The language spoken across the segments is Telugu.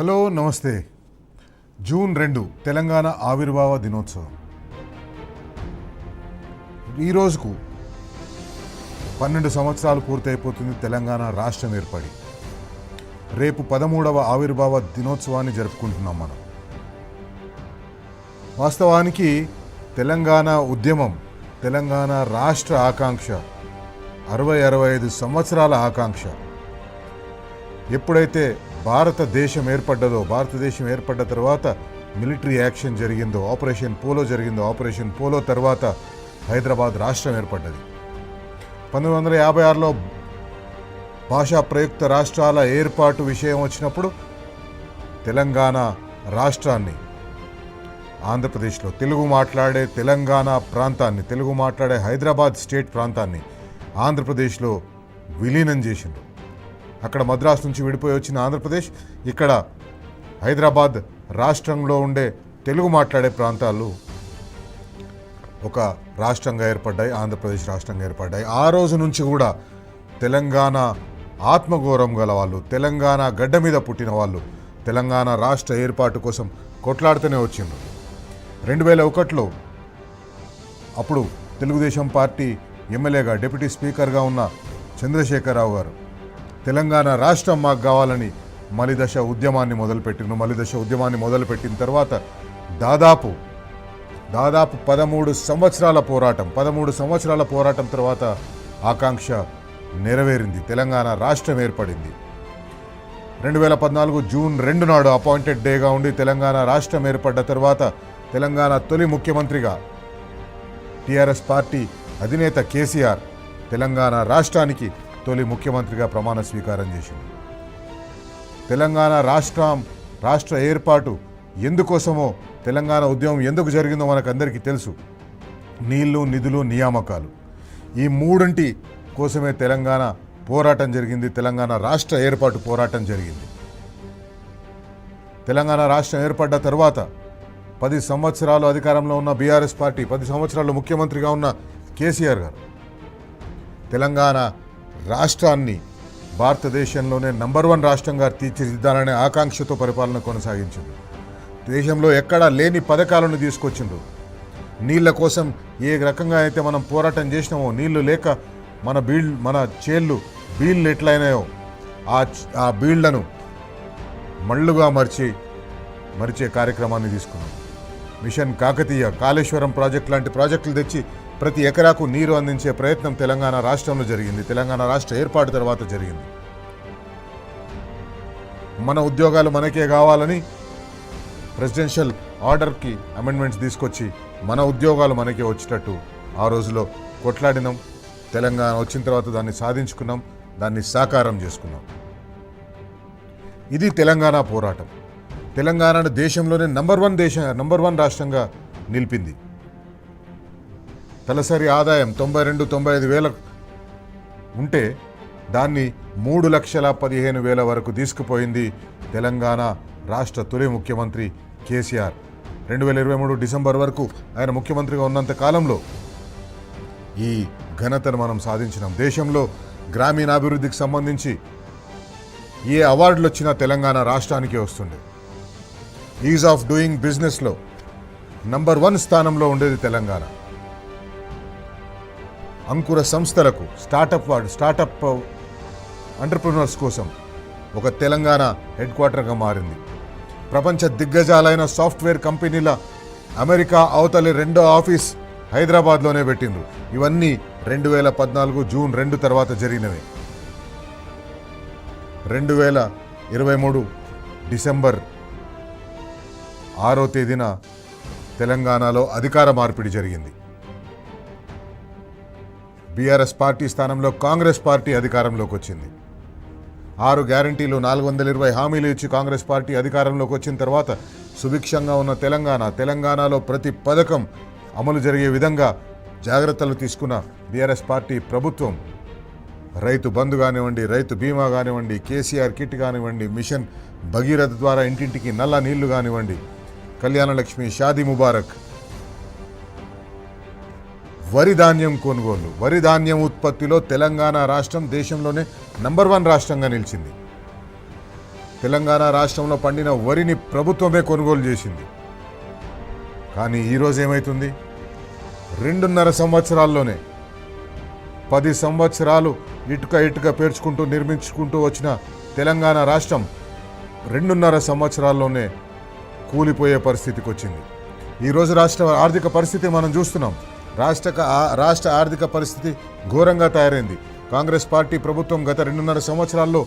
హలో నమస్తే. జూన్ 2 తెలంగాణ ఆవిర్భావ దినోత్సవం. ఈ రోజుకు 12 సంవత్సరాలు పూర్తయిపోతుంది తెలంగాణ రాష్ట్రం ఏర్పడి. రేపు 13వ ఆవిర్భావ దినోత్సవాన్ని జరుపుకుంటున్నాం మనం. వాస్తవానికి తెలంగాణ ఉద్యమం, తెలంగాణ రాష్ట్ర ఆకాంక్ష 60-65 సంవత్సరాల ఆకాంక్ష. ఎప్పుడైతే భారతదేశం ఏర్పడ్డ తర్వాత మిలిటరీ యాక్షన్ జరిగిందో, ఆపరేషన్ పోలో జరిగిందో, ఆపరేషన్ పోలో తర్వాత హైదరాబాద్ రాష్ట్రం ఏర్పడ్డది. 1956లో భాషా ప్రయుక్త రాష్ట్రాల ఏర్పాటు విషయం వచ్చినప్పుడు తెలంగాణ రాష్ట్రాన్ని, ఆంధ్రప్రదేశ్లో తెలుగు మాట్లాడే తెలంగాణ ప్రాంతాన్ని, తెలుగు మాట్లాడే హైదరాబాద్ స్టేట్ ప్రాంతాన్ని ఆంధ్రప్రదేశ్లో విలీనం చేసిండు. అక్కడ మద్రాసు నుంచి విడిపోయి వచ్చిన ఆంధ్రప్రదేశ్ ఇక్కడ హైదరాబాద్ రాష్ట్రంలో ఉండే తెలుగు మాట్లాడే ప్రాంతాలు ఒక రాష్ట్రంగా ఏర్పడ్డాయి, ఆంధ్రప్రదేశ్ రాష్ట్రంగా ఏర్పడ్డాయి. ఆ రోజు నుంచి కూడా తెలంగాణ ఆత్మగౌరవం గల వాళ్ళు, తెలంగాణ గడ్డ మీద పుట్టిన వాళ్ళు తెలంగాణ రాష్ట్ర ఏర్పాటు కోసం కొట్లాడుతూనే వచ్చిండ్రు. 2001లో అప్పుడు తెలుగుదేశం పార్టీ ఎమ్మెల్యేగా, డిప్యూటీ స్పీకర్గా ఉన్న చంద్రశేఖరరావు గారు తెలంగాణ రాష్ట్రం మాకు కావాలని మలిదశ ఉద్యమాన్ని మొదలుపెట్టిన తర్వాత దాదాపు 13 సంవత్సరాల పోరాటం తర్వాత ఆకాంక్ష నెరవేరింది. తెలంగాణ రాష్ట్రం ఏర్పడింది. 2014 జూన్ 2 నాడు అపాయింటెడ్ డేగా ఉండి తెలంగాణ రాష్ట్రం ఏర్పడ్డ తర్వాత తెలంగాణ తొలి ముఖ్యమంత్రిగా టీఆర్ఎస్ పార్టీ అధినేత కేసీఆర్ తెలంగాణ రాష్ట్రానికి తొలి ముఖ్యమంత్రిగా ప్రమాణ స్వీకారం చేసింది. తెలంగాణ రాష్ట్ర ఏర్పాటు ఎందుకోసమో, తెలంగాణ ఉద్యమం ఎందుకు జరిగిందో మనకందరికీ తెలుసు. నీళ్లు, నిధులు, నియామకాలు, ఈ మూడింటి కోసమే తెలంగాణ పోరాటం జరిగింది. తెలంగాణ రాష్ట్ర ఏర్పాటు పోరాటం జరిగింది. తెలంగాణ రాష్ట్రం ఏర్పడ్డ తర్వాత 10 సంవత్సరాలు అధికారంలో ఉన్న బీఆర్ఎస్ పార్టీ, 10 సంవత్సరాలు ముఖ్యమంత్రిగా ఉన్న కేసీఆర్ గారు తెలంగాణ రాష్ట్రాన్ని భారతదేశంలోనే నంబర్ 1 రాష్ట్రంగా తీర్చిదిద్దాలనే ఆకాంక్షతో పరిపాలన కొనసాగించింది. దేశంలో ఎక్కడా లేని పథకాలను తీసుకొచ్చిండ్రు. నీళ్ల కోసం ఏ రకంగా అయితే మనం పోరాటం చేసినామో, నీళ్లు లేక మన బీళ్ళు ఎట్లయినాయో ఆ బీళ్లను మళ్ళుగా మరిచే కార్యక్రమాన్ని తీసుకున్నాం. మిషన్ కాకతీయ, కాళేశ్వరం ప్రాజెక్ట్ లాంటి ప్రాజెక్టులు తెచ్చి ప్రతి ఎకరాకు నీరు అందించే ప్రయత్నం తెలంగాణ రాష్ట్రంలో జరిగింది. తెలంగాణ రాష్ట్ర ఏర్పాటు తర్వాత జరిగింది. మన ఉద్యోగాలు మనకే కావాలని ప్రెసిడెన్షియల్ ఆర్డర్కి అమెండ్మెంట్స్ తీసుకొచ్చి మన ఉద్యోగాలు మనకే వచ్చేటట్టు ఆ రోజులో కొట్లాడినాం. తెలంగాణ వచ్చిన తర్వాత దాన్ని సాధించుకున్నాం, దాన్ని సాకారం చేసుకున్నాం. ఇది తెలంగాణ పోరాటం. తెలంగాణను దేశంలోనే నంబర్ 1 రాష్ట్రంగా నిలిపింది. తలసరి ఆదాయం 92-95 వేల ఉంటే దాన్ని 3,15,000 వరకు తీసుకుపోయింది తెలంగాణ రాష్ట్ర తొలి ముఖ్యమంత్రి కేసీఆర్. 2023 డిసెంబర్ వరకు ఆయన ముఖ్యమంత్రిగా ఉన్నంత కాలంలో ఈ ఘనతను మనం సాధించినాం. దేశంలో గ్రామీణాభివృద్ధికి సంబంధించి ఏ అవార్డులు వచ్చినా తెలంగాణ రాష్ట్రానికే వస్తుండే. ఈజ్ ఆఫ్ డూయింగ్ బిజినెస్లో నంబర్ 1 స్థానంలో ఉండేది తెలంగాణ. అంకుర సంస్థలకు, స్టార్టప్ ఎంటర్ప్రినర్స్ కోసం ఒక తెలంగాణ హెడ్ క్వార్టర్గా మారింది. ప్రపంచ దిగ్గజాలైన సాఫ్ట్వేర్ కంపెనీల అమెరికా అవతలి 2వ ఆఫీస్ హైదరాబాద్లోనే పెట్టిండ్రు. ఇవన్నీ 2014 జూన్ 2 తర్వాత జరిగినవి. 2023 డిసెంబర్ 6వ తేదీన తెలంగాణలో అధికార మార్పిడి జరిగింది. బీఆర్ఎస్ పార్టీ స్థానంలో కాంగ్రెస్ పార్టీ అధికారంలోకి వచ్చింది. 6 గ్యారంటీలు, 420 హామీలు ఇచ్చి కాంగ్రెస్ పార్టీ అధికారంలోకి వచ్చిన తర్వాత సుభిక్షంగా ఉన్న తెలంగాణలో ప్రతి పథకం అమలు జరిగే విధంగా జాగ్రత్తలు తీసుకున్న బీఆర్ఎస్ పార్టీ ప్రభుత్వం రైతు బంధు కానివ్వండి, రైతు బీమా కానివ్వండి, కేసీఆర్ కిట్ కానివ్వండి, మిషన్ భగీరథ ద్వారా ఇంటింటికి నల్ల నీళ్లు కానివ్వండి, కళ్యాణ లక్ష్మి, షాదీ ముబారక్, వరి ధాన్యం కొనుగోలు, వరి ధాన్యం ఉత్పత్తిలో తెలంగాణ రాష్ట్రం దేశంలోనే నంబర్ 1 రాష్ట్రంగా నిలిచింది. తెలంగాణ రాష్ట్రంలో పండిన వరిని ప్రభుత్వమే కొనుగోలు చేసింది. కానీ ఈరోజు ఏమవుతుంది? 2.5 సంవత్సరాల్లోనే 10 సంవత్సరాలు ఇటుక పేర్చుకుంటూ నిర్మించుకుంటూ వచ్చిన తెలంగాణ రాష్ట్రం 2.5 సంవత్సరాల్లోనే కూలిపోయే పరిస్థితికి వచ్చింది. ఈరోజు రాష్ట్ర ఆర్థిక పరిస్థితి మనం చూస్తున్నాం. రాష్ట్ర ఆర్థిక పరిస్థితి ఘోరంగా తయారైంది. కాంగ్రెస్ పార్టీ ప్రభుత్వం గత 2.5 సంవత్సరాల్లో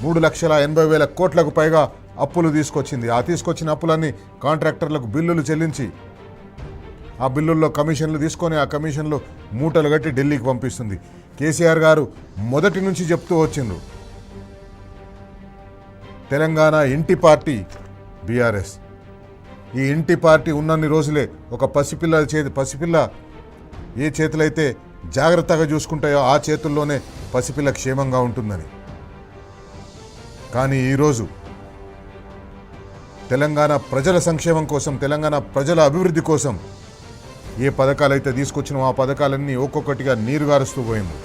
3,80,000 కోట్లకు పైగా అప్పులు తీసుకొచ్చింది. ఆ తీసుకొచ్చిన అప్పులన్నీ కాంట్రాక్టర్లకు బిల్లులు చెల్లించి ఆ బిల్లుల్లో కమిషన్లు తీసుకొని ఆ కమిషన్లు మూటలు కట్టి ఢిల్లీకి పంపిస్తుంది. కేసీఆర్ గారు మొదటి నుంచి చెప్తూ వచ్చిండ్రు, తెలంగాణ ఇంటి పార్టీ బీఆర్ఎస్. ఈ ఇంటి పార్టీ ఉన్నన్ని రోజులే ఒక పసిపిల్ల ఏ చేతులైతే జాగ్రత్తగా చూసుకుంటాయో ఆ చేతుల్లోనే పసిపిల్ల క్షేమంగా ఉంటుందని. కానీ ఈరోజు తెలంగాణ ప్రజల సంక్షేమం కోసం, తెలంగాణ ప్రజల అభివృద్ధి కోసం ఏ పథకాలు అయితే తీసుకొచ్చినో ఆ పథకాలన్నీ ఒక్కొక్కటిగా నీరుగారుస్తూ పోయింది.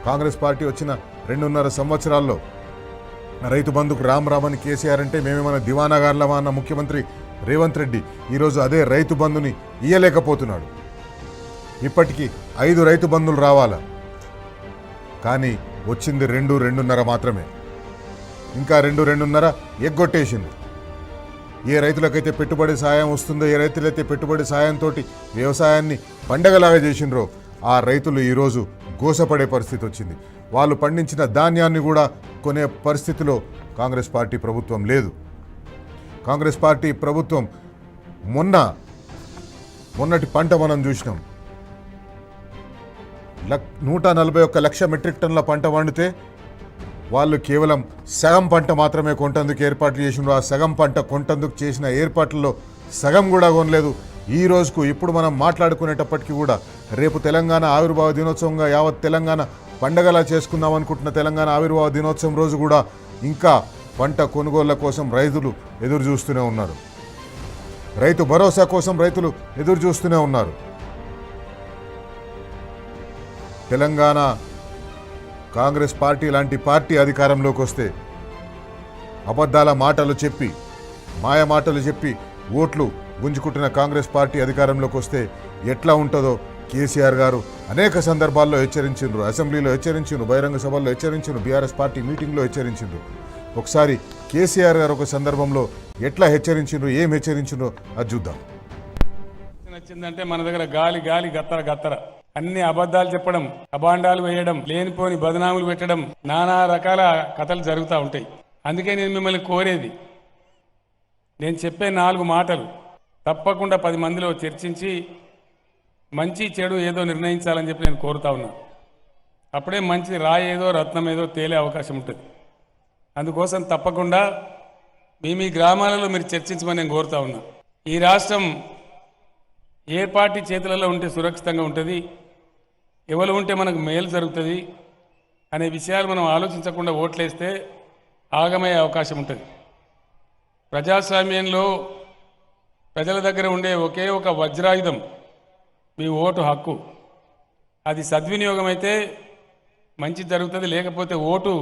కాంగ్రెస్ పార్టీ వచ్చిన 2.5 సంవత్సరాల్లో రైతు బంధుకు రామ్ అని కేసీఆర్ అంటే మేమేమన్నా దివానాగార్లమా అన్న ముఖ్యమంత్రి రేవంత్ రెడ్డి ఈరోజు అదే రైతు బంధుని ఇయ్యలేకపోతున్నాడు. ఇప్పటికీ 5 రైతు బంధులు రావాలా, కానీ వచ్చింది 2.5 మాత్రమే. ఇంకా 2.5 ఎగ్గొట్టేసింది. ఏ రైతులకైతే పెట్టుబడి సాయం వస్తుందో, ఏ రైతులైతే పెట్టుబడి సాయంతో వ్యవసాయాన్ని పండగలాగా చేసిండ్రో ఆ రైతులు ఈరోజు గోసపడే పరిస్థితి వచ్చింది. వాళ్ళు పండించిన ధాన్యాన్ని కూడా కొనే పరిస్థితిలో కాంగ్రెస్ పార్టీ ప్రభుత్వం లేదు. కాంగ్రెస్ పార్టీ ప్రభుత్వం మొన్నటి పంట మనం చూసినాం. 141 లక్ష మెట్రిక్ టన్నుల పంట వండితే వాళ్ళు కేవలం సగం పంట మాత్రమే కొంటందుకు ఏర్పాట్లు చేసినారు. ఆ సగం పంట కొంటందుకు చేసిన ఏర్పాట్లలో సగం కూడా కొనలేదు. ఈ రోజుకు ఇప్పుడు మనం మాట్లాడుకునేటప్పటికీ కూడా రేపు తెలంగాణ ఆవిర్భావ దినోత్సవంగా యావత్ తెలంగాణ పండగలా చేసుకుందాం అనుకుంటున్న తెలంగాణ ఆవిర్భావ దినోత్సవం రోజు కూడా ఇంకా పంట కొనుగోళ్ల కోసం రైతులు ఎదురు చూస్తూనే ఉన్నారు. రైతు భరోసా కోసం రైతులు ఎదురు చూస్తూనే ఉన్నారు. తెలంగాణ కాంగ్రెస్ పార్టీ లాంటి పార్టీ అధికారంలోకి వస్తే అబద్ధాల మాటలు చెప్పి, మాయ మాటలు చెప్పి ఓట్లు గుంజుకుంటున్న కాంగ్రెస్ పార్టీ అధికారంలోకి వస్తే ఎట్లా ఉంటుందో కేసీఆర్ గారు అనేక సందర్భాల్లో హెచ్చరించిండ్రు. అసెంబ్లీలో హెచ్చరించిండ్రు, బహిరంగ సభల్లో హెచ్చరించిండ్రు, బీఆర్ఎస్ పార్టీ మీటింగ్లో హెచ్చరించిండ్రు. ఒకసారి కేసీఆర్ గారు ఒక సందర్భంలో ఎట్లా హెచ్చరించిండ్రు, ఏం హెచ్చరించిండ్రో అది చూద్దాం. నచ్చిందంటే మన దగ్గర గాలి గాలి గత్తర గత్తర అన్ని అబద్ధాలు చెప్పడం, అబాండాలు వేయడం, లేనిపోని బదనాములు పెట్టడం, నానా రకాల కథలు జరుగుతూ ఉంటాయి. అందుకే నేను మిమ్మల్ని కోరేది, నేను చెప్పే 4 మాటలు తప్పకుండా 10 మందిలో చర్చించి మంచి చెడు ఏదో నిర్ణయించాలని చెప్పి నేను కోరుతా ఉన్నా. అప్పుడే మంచి రాయి ఏదో రత్నం ఏదో తేలే అవకాశం ఉంటుంది. అందుకోసం తప్పకుండా మీ గ్రామాలలో మీరు చర్చించమని నేను కోరుతా ఉన్నా. ఈ రాష్ట్రం ఏ పార్టీ చేతులలో ఉంటే సురక్షితంగా ఉంటుంది, ఎవరు ఉంటే మనకు మేలు జరుగుతుంది అనే విషయాలు మనం ఆలోచించకుండా ఓట్లేస్తే ఆగమయ్యే అవకాశం ఉంటుంది. ప్రజాస్వామ్యంలో ప్రజల దగ్గర ఉండే ఒకే ఒక వజ్రాయుధం మీ ఓటు హక్కు. అది సద్వినియోగం అయితే మంచి జరుగుతుంది, లేకపోతే ఓటు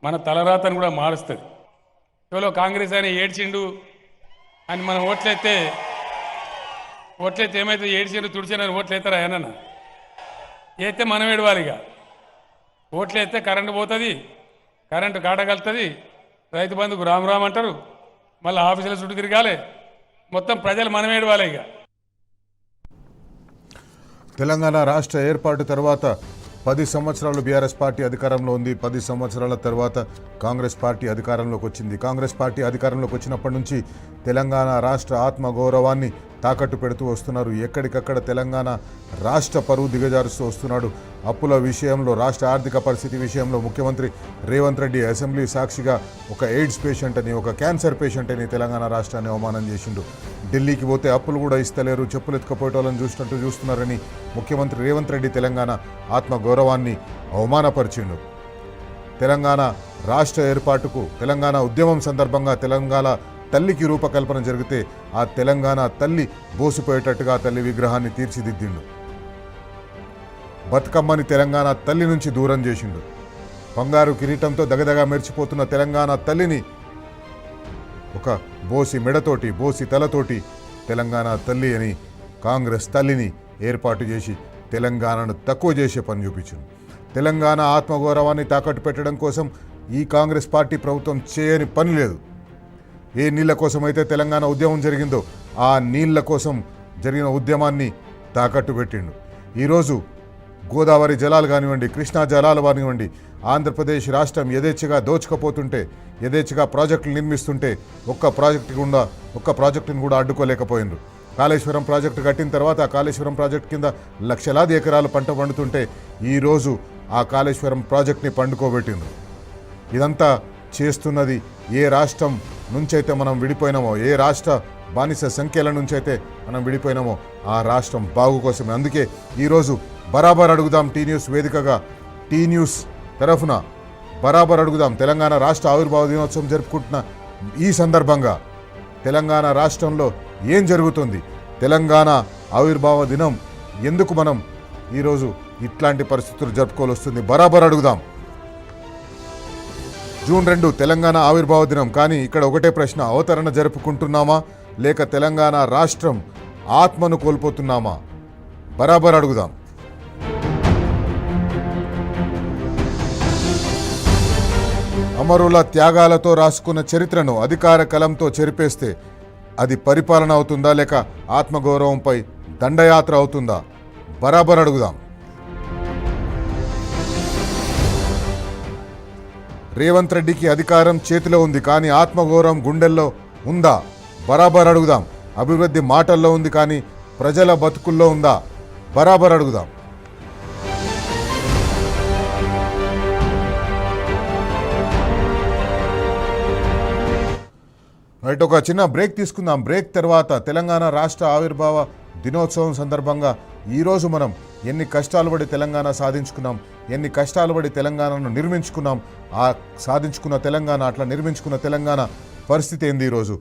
మన తలరాతను కూడా మారుస్తుంది. ఎవరో కాంగ్రెస్ ఆయన ఏడ్చిండు అని మనం ఓట్లయితే ఏమైతే ఏడ్చిండు తుడిచానని ఓట్లు వేస్తారా ఏనన్నా? అయితే మనం ఏడవాలిగా. ఓట్లు వేస్తే కరెంటు పోతుంది, కరెంటు కాటగలుతుంది, రైతు బంధుకు రామ్ అంటారు, మళ్ళీ ఆఫీసుల చుట్టూ తిరగాలి, మొత్తం ప్రజలు మనం ఏడవాలి. ఇక తెలంగాణ రాష్ట్ర ఏర్పాటు తర్వాత 10 సంవత్సరాలు బీఆర్ఎస్ పార్టీ అధికారంలో ఉంది. 10 సంవత్సరాల తర్వాత కాంగ్రెస్ పార్టీ అధికారంలోకి వచ్చింది. కాంగ్రెస్ పార్టీ అధికారంలోకి వచ్చినప్పటి నుంచి తెలంగాణ రాష్ట్ర ఆత్మగౌరవాన్ని తాకట్టు పెడుతూ వస్తున్నారు. ఎక్కడికక్కడ తెలంగాణ రాష్ట్ర పరువు దిగజారుస్తూ వస్తున్నాడు. అప్పుల విషయంలో, రాష్ట్ర ఆర్థిక పరిస్థితి విషయంలో ముఖ్యమంత్రి రేవంత్ రెడ్డి అసెంబ్లీ సాక్షిగా ఒక ఎయిడ్స్ పేషెంట్ అని, ఒక క్యాన్సర్ పేషెంట్ అని తెలంగాణ రాష్ట్రాన్ని అవమానం చేసిండు. ఢిల్లీకి పోతే అప్పులు కూడా ఇస్తలేరు, చెప్పులు ఎత్తుకపోయేటోళ్ళని చూసినట్టు చూస్తున్నారని ముఖ్యమంత్రి రేవంత్ రెడ్డి తెలంగాణ ఆత్మగౌరవాన్ని అవమానపరిచిండు. తెలంగాణ రాష్ట్ర ఏర్పాటుకు తెలంగాణ ఉద్యమం సందర్భంగా తెలంగాణ తల్లికి రూపకల్పన జరిగితే ఆ తెలంగాణ తల్లి బోసిపోయేటట్టుగా తల్లి విగ్రహాన్ని తీర్చిదిద్దిండు. బతుకమ్మని తెలంగాణ తల్లి నుంచి దూరం చేసిండు. బంగారు కిరీటంతో దగదగా మెరిచిపోతున్న తెలంగాణ తల్లిని ఒక బోసి మెడతోటి బోసి తలతోటి తెలంగాణ తల్లి అని కాంగ్రెస్ తల్లిని ఏర్పాటు చేసి తెలంగాణను తక్కువ చేసే పని చూపించింది. తెలంగాణ ఆత్మగౌరవాన్ని తాకట్టు పెట్టడం కోసం ఈ కాంగ్రెస్ పార్టీ ప్రభుత్వం చేయని పని లేదు. ఏ నీళ్ల కోసం అయితే తెలంగాణ ఉద్యమం జరిగిందో ఆ నీళ్ల కోసం జరిగిన ఉద్యమాన్ని తాకట్టు పెట్టిండు. ఈరోజు గోదావరి జలాలు కానివ్వండి, కృష్ణా జలాలు కానివ్వండి, ఆంధ్రప్రదేశ్ రాష్ట్రం యథేచ్ఛగా దోచుకపోతుంటే, యథేచ్ఛగా ప్రాజెక్టులు నిర్మిస్తుంటే ఒక్క ప్రాజెక్టును కూడా అడ్డుకోలేకపోయినరు. కాళేశ్వరం ప్రాజెక్టు కట్టిన తర్వాత ఆ కాళేశ్వరం ప్రాజెక్టు కింద లక్షలాది ఎకరాలు పంట పండుతుంటే ఈరోజు ఆ కాళేశ్వరం ప్రాజెక్ట్ని పండుకోబెట్టిండ్రు. ఇదంతా చేస్తున్నది ఏ రాష్ట్రం నుంచైతే మనం విడిపోయినామో, ఏ రాష్ట్ర బానిస సంఖ్యల నుంచైతే మనం విడిపోయినామో ఆ రాష్ట్రం బాగు కోసమే. అందుకే ఈరోజు బరాబర్ అడుగుదాం టీ న్యూస్ వేదికగా, టీ న్యూస్ తరఫున బరాబర్ అడుగుదాం తెలంగాణ రాష్ట్ర ఆవిర్భావ దినోత్సవం జరుపుకుంటున్న ఈ సందర్భంగా తెలంగాణ రాష్ట్రంలో ఏం జరుగుతుంది, తెలంగాణ ఆవిర్భావ దినం ఎందుకు మనం ఈరోజు ఇట్లాంటి పరిస్థితులు జరుపుకోవాల్సి వస్తుంది, బరాబర్ అడుగుదాం. జూన్ 2 తెలంగాణ ఆవిర్భావ దినం. కానీ ఇక్కడ ఒకటే ప్రశ్న, అవతరణ జరుపుకుంటున్నామా లేక తెలంగాణ రాష్ట్రం ఆత్మను కోల్పోతున్నామా? బరాబర్ అడుగుదాం. అమరుల త్యాగాలతో రాసుకున్న చరిత్రను అధికార కలంతో చెరిపేస్తే అది పరిపాలన అవుతుందా లేక ఆత్మగౌరవంపై దండయాత్ర అవుతుందా? బరాబర్ అడుగుదాం. రేవంత్ రెడ్డికి అధికారం చేతిలో ఉంది కానీ ఆత్మగౌరవం గుండెల్లో ఉందా? బరాబర్ అడుగుదాం. అభివృద్ధి మాటల్లో ఉంది కానీ ప్రజల బతుకుల్లో ఉందా? బరాబర్ అడుగుదాం. రైట్, ఒక చిన్న బ్రేక్ తీసుకుందాం. బ్రేక్ తర్వాత తెలంగాణ రాష్ట్ర ఆవిర్భావ దినోత్సవం సందర్భంగా ఈరోజు మనం ఎన్ని కష్టాలు పడి తెలంగాణ సాధించుకున్నాం, ఎన్ని కష్టాలు పడి తెలంగాణను నిర్మించుకున్నాం, ఆ సాధించుకున్న తెలంగాణ, అట్లా నిర్మించుకున్న తెలంగాణ పరిస్థితి ఏంది ఈరోజు